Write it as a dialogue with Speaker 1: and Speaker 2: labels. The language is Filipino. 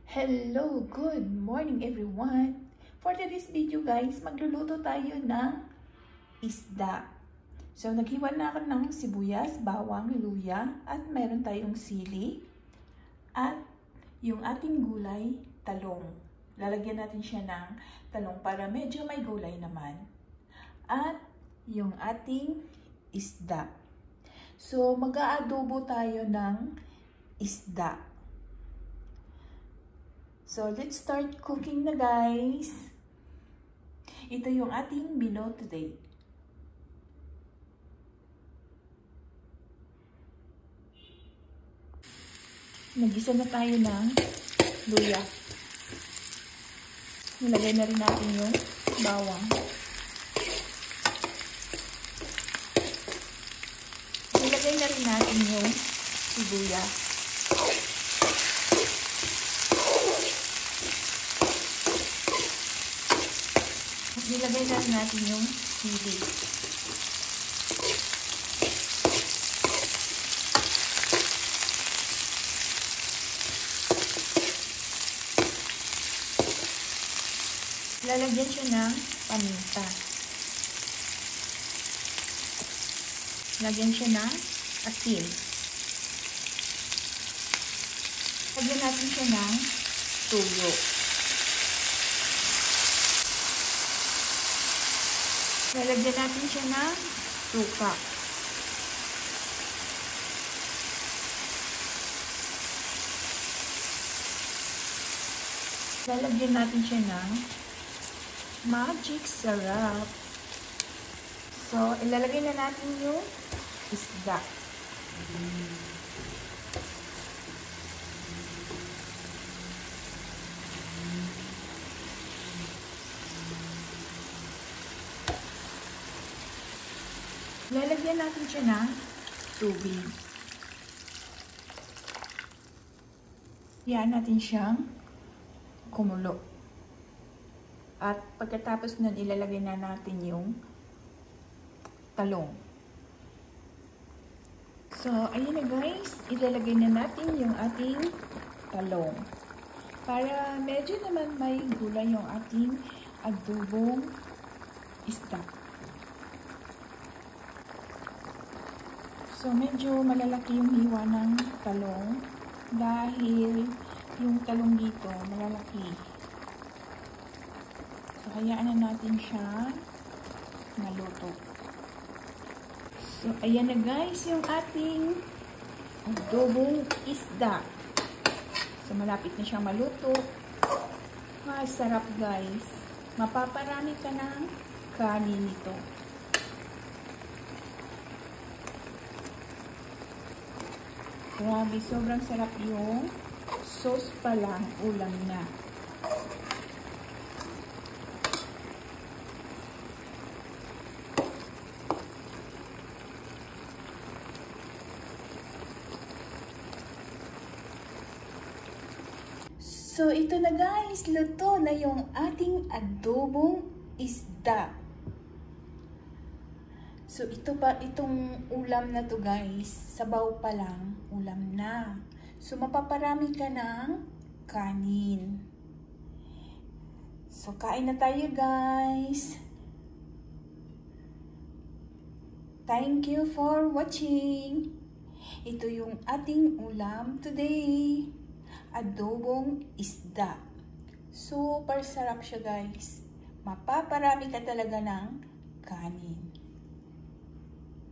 Speaker 1: Hello, good morning everyone! For today's video guys, magluluto tayo ng isda. So, naghiwa na ako ng sibuyas, bawang, luya, at meron tayong sili. At yung ating gulay, talong. Lalagyan natin siya ng talong para medyo may gulay naman. At yung ating isda. So, mag-aadobo tayo ng isda. So, let's start cooking na guys. Ito yung ating menu today. Nagisa na tayo ng luya. Nilagay na rin natin yung bawang. Nilagay na rin natin yung sibuyas. Nilagay na rin natin yung sili. Lalagyan siya ng paminta. Lagyan siya ng asin. Lagyan natin siya ng tuyo. Lalagyan natin siya ng suka. Lalagyan natin siya ng magic sarap. So, ilalagay na natin yung isda. Lalagyan natin siya ng tubig. Yan natin siyang kumulo. At pagkatapos nun, ilalagay na natin yung talong. So, ayun na guys. Ilalagay na natin yung ating talong. Para medyo naman may gulay yung ating adobong isda. So, medyo malalaki yung hiwa ng talong dahil yung talong dito malalaki. So, hayaan na natin siya maluto. So, ayan na guys yung ating adobong isda. So, malapit na siyang maluto. Masarap guys. Mapaparami ka ng kanin nito. Grabe, sobrang sarap yung sauce pa lang, ulam na. So, ito na guys, luto na yung ating adobong isda. So, itong ulam na to guys, sabaw pa lang, ulam na. So, mapaparami ka ng kanin. So, kain na tayo guys. Thank you for watching. Ito yung ating ulam today. Adobong isda. Super sarap siya guys. Mapaparami ka talaga ng kanin.